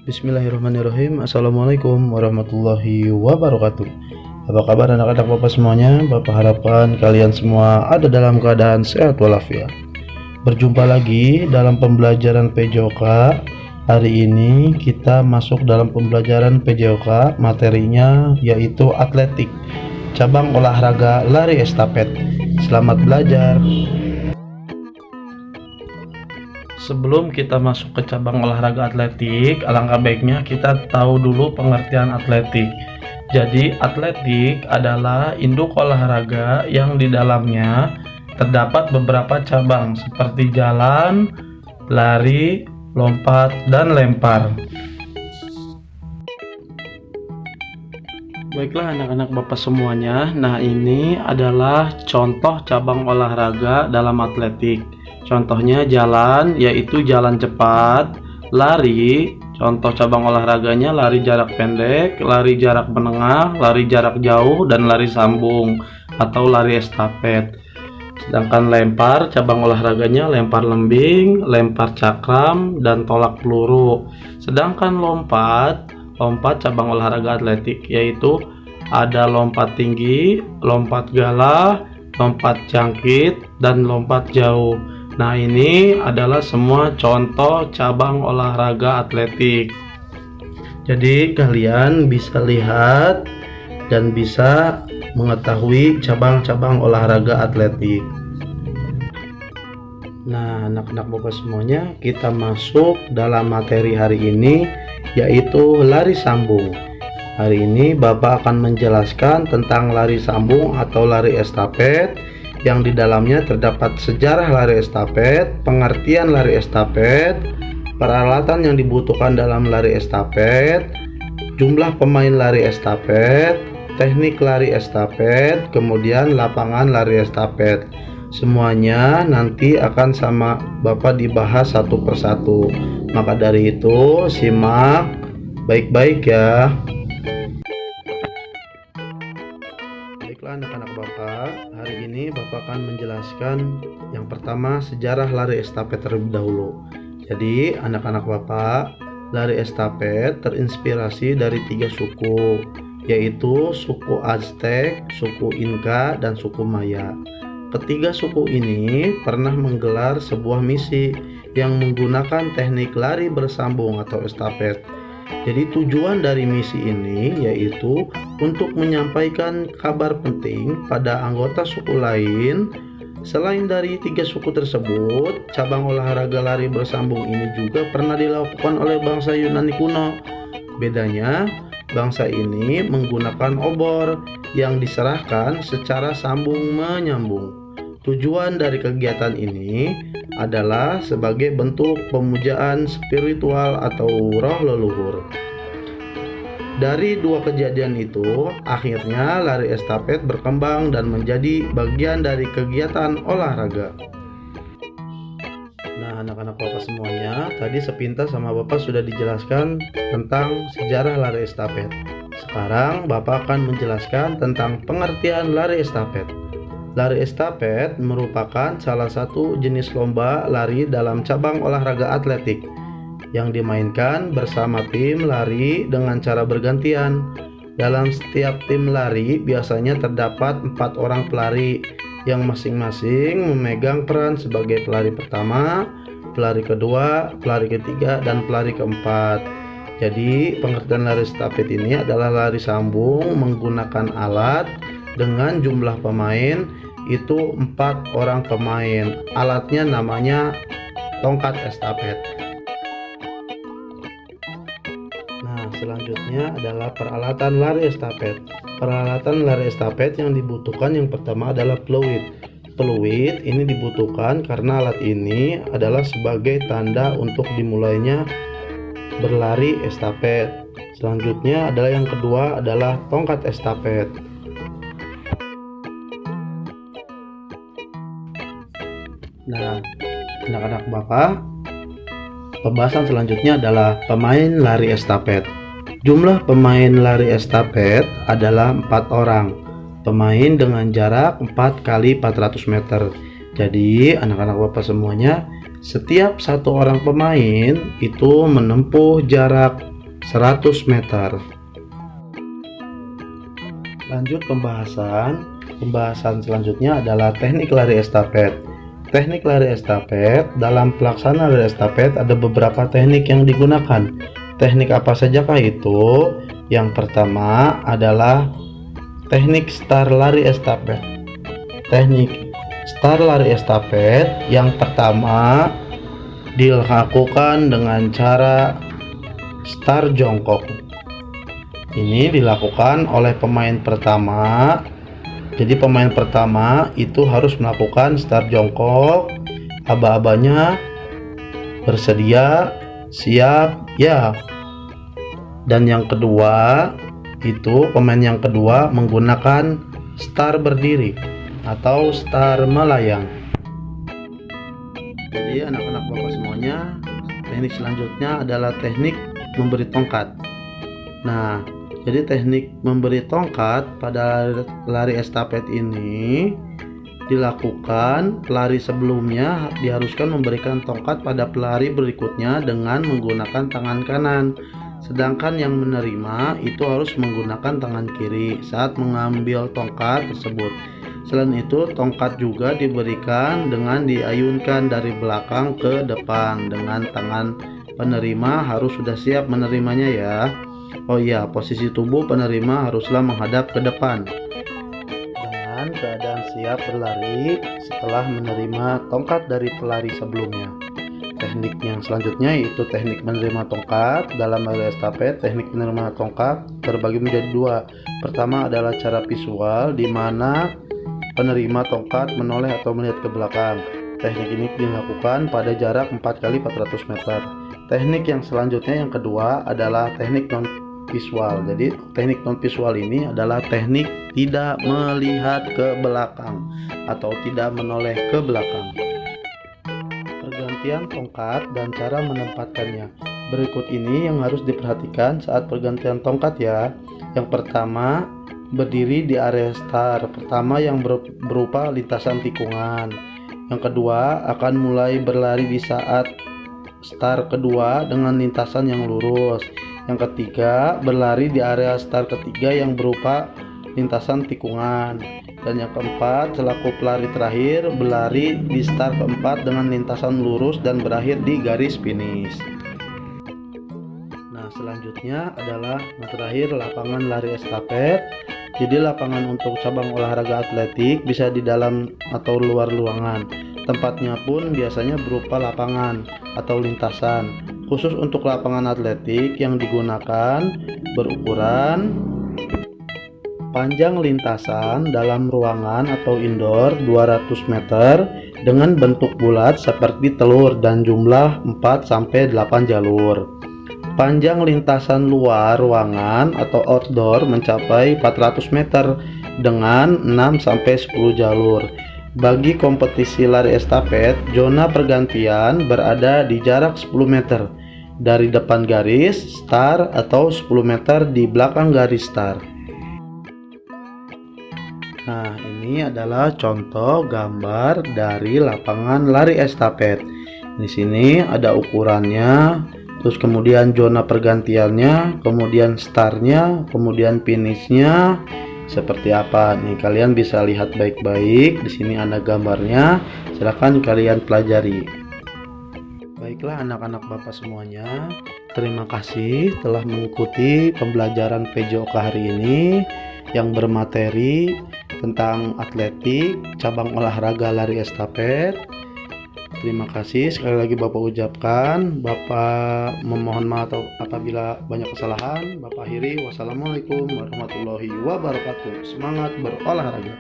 Bismillahirrahmanirrahim. Assalamualaikum warahmatullahi wabarakatuh. Apa kabar anak-anak Bapak semuanya? Bapak harapkan kalian semua ada dalam keadaan sehat walafiat. Berjumpa lagi dalam pembelajaran PJOK. Hari ini kita masuk dalam pembelajaran PJOK. Materinya yaitu atletik, cabang olahraga lari estafet. Selamat belajar. Sebelum kita masuk ke cabang olahraga atletik, alangkah baiknya kita tahu dulu pengertian atletik. Jadi, atletik adalah induk olahraga yang di dalamnya terdapat beberapa cabang seperti jalan, lari, lompat, dan lempar. Baiklah anak-anak Bapak semuanya, nah ini adalah contoh cabang olahraga dalam atletik. Contohnya jalan, yaitu jalan cepat. Lari, contoh cabang olahraganya lari jarak pendek, lari jarak menengah, lari jarak jauh, dan lari sambung atau lari estafet. Sedangkan lempar, cabang olahraganya lempar lembing, lempar cakram, dan tolak peluru. Sedangkan lompat cabang olahraga atletik yaitu ada lompat tinggi, lompat galah, lompat jangkit, dan lompat jauh. Nah, ini adalah semua contoh cabang olahraga atletik. Jadi kalian bisa lihat dan bisa mengetahui cabang-cabang olahraga atletik. Nah, anak-anak Bapak semuanya, kita masuk dalam materi hari ini yaitu lari sambung. Hari ini Bapak akan menjelaskan tentang lari sambung atau lari estafet, yang di dalamnya terdapat sejarah lari estafet, pengertian lari estafet, peralatan yang dibutuhkan dalam lari estafet, jumlah pemain lari estafet, teknik lari estafet, kemudian lapangan lari estafet. Semuanya nanti akan sama Bapak dibahas satu persatu. Maka dari itu simak baik-baik ya. Baiklah anak-anak Bapak, hari ini Bapak akan menjelaskan yang pertama sejarah lari estafet terlebih dahulu. Jadi anak-anak Bapak, lari estafet terinspirasi dari 3 suku, yaitu suku Aztek, suku Inka, dan suku Maya. Ketiga suku ini pernah menggelar sebuah misi yang menggunakan teknik lari bersambung atau estafet. Jadi tujuan dari misi ini yaitu untuk menyampaikan kabar penting pada anggota suku lain. Selain dari 3 suku tersebut, cabang olahraga lari bersambung ini juga pernah dilakukan oleh bangsa Yunani kuno. Bedanya, bangsa ini menggunakan obor yang diserahkan secara sambung menyambung. Tujuan dari kegiatan ini adalah sebagai bentuk pemujaan spiritual atau roh leluhur. Dari 2 kejadian itu, akhirnya lari estafet berkembang dan menjadi bagian dari kegiatan olahraga. Nah, anak-anak Bapak semuanya, tadi sepintas sama Bapak sudah dijelaskan tentang sejarah lari estafet. Sekarang Bapak akan menjelaskan tentang pengertian lari estafet. Lari estafet merupakan salah satu jenis lomba lari dalam cabang olahraga atletik yang dimainkan bersama tim lari dengan cara bergantian. Dalam setiap tim lari biasanya terdapat 4 orang pelari yang masing-masing memegang peran sebagai pelari pertama, pelari kedua, pelari ketiga, dan pelari keempat. Jadi pengertian lari estafet ini adalah lari sambung menggunakan alat dengan jumlah pemain itu 4 orang pemain. Alatnya namanya tongkat estafet. Nah, selanjutnya adalah peralatan lari estafet. Peralatan lari estafet yang dibutuhkan yang pertama adalah peluit. Peluit ini dibutuhkan karena alat ini adalah sebagai tanda untuk dimulainya berlari estafet. Selanjutnya adalah yang kedua adalah tongkat estafet. Nah, anak-anak Bapak, pembahasan selanjutnya adalah pemain lari estafet. Jumlah pemain lari estafet adalah 4 orang. Pemain dengan jarak 4 kali 400 meter. Jadi, anak-anak Bapak semuanya, setiap 1 orang pemain itu menempuh jarak 100 meter. Lanjut pembahasan selanjutnya adalah teknik lari estafet. Teknik lari estafet, dalam pelaksanaan lari estafet ada beberapa teknik yang digunakan. Teknik apa sajakah itu? Yang pertama adalah teknik start lari estafet. Teknik start lari estafet yang pertama dilakukan dengan cara start jongkok. Ini dilakukan oleh pemain pertama. Jadi pemain pertama itu harus melakukan start jongkok. Aba-abanya bersedia, siap, ya. Dan yang kedua itu pemain yang kedua menggunakan start berdiri atau start melayang. Jadi anak-anak bapak semuanya, teknik selanjutnya adalah teknik memberi tongkat. Nah, jadi teknik memberi tongkat pada lari estafet ini dilakukan pelari sebelumnya diharuskan memberikan tongkat pada pelari berikutnya dengan menggunakan tangan kanan. Sedangkan yang menerima itu harus menggunakan tangan kiri saat mengambil tongkat tersebut. Selain itu, tongkat juga diberikan dengan diayunkan dari belakang ke depan dengan tangan penerima harus sudah siap menerimanya ya. Oh iya, posisi tubuh penerima haruslah menghadap ke depan dengan keadaan siap berlari setelah menerima tongkat dari pelari sebelumnya. Teknik yang selanjutnya yaitu teknik menerima tongkat. Dalam lari estafet, teknik menerima tongkat terbagi menjadi dua. Pertama adalah cara visual, di mana penerima tongkat menoleh atau melihat ke belakang. Teknik ini dilakukan pada jarak 4 x 400 meter. Teknik yang selanjutnya yang kedua adalah teknik non visual. Jadi teknik non visual ini adalah teknik tidak melihat ke belakang atau tidak menoleh ke belakang. Pergantian tongkat dan cara menempatkannya. Berikut ini yang harus diperhatikan saat pergantian tongkat ya. Yang pertama, berdiri di area start pertama yang berupa lintasan tikungan. Yang kedua, akan mulai berlari di saat start kedua dengan lintasan yang lurus. Yang ketiga, berlari di area start ketiga yang berupa lintasan tikungan. Dan yang keempat, selaku pelari terakhir, berlari di start keempat dengan lintasan lurus dan berakhir di garis finish. Nah, selanjutnya adalah terakhir lapangan lari estafet. Jadi lapangan untuk cabang olahraga atletik bisa di dalam atau luar ruangan. Tempatnya pun biasanya berupa lapangan atau lintasan. Khusus untuk lapangan atletik yang digunakan berukuran panjang lintasan dalam ruangan atau indoor 200 meter dengan bentuk bulat seperti telur dan jumlah 4-8 jalur. Panjang lintasan luar ruangan atau outdoor mencapai 400 meter dengan 6-10 jalur. Bagi kompetisi lari estafet, zona pergantian berada di jarak 10 meter dari depan garis start atau 10 meter di belakang garis start. Nah, ini adalah contoh gambar dari lapangan lari estafet. Di sini ada ukurannya, terus kemudian zona pergantiannya, kemudian startnya, kemudian finishnya seperti apa. Nih kalian bisa lihat baik-baik. Di sini ada gambarnya. Silahkan kalian pelajari. Baiklah anak-anak bapak semuanya, terima kasih telah mengikuti pembelajaran PJOK hari ini yang bermateri tentang atletik cabang olahraga lari estafet. Terima kasih sekali lagi Bapak ucapkan. Bapak memohon maaf apabila banyak kesalahan. Bapak akhiri. Wassalamualaikum warahmatullahi wabarakatuh. Semangat berolahraga.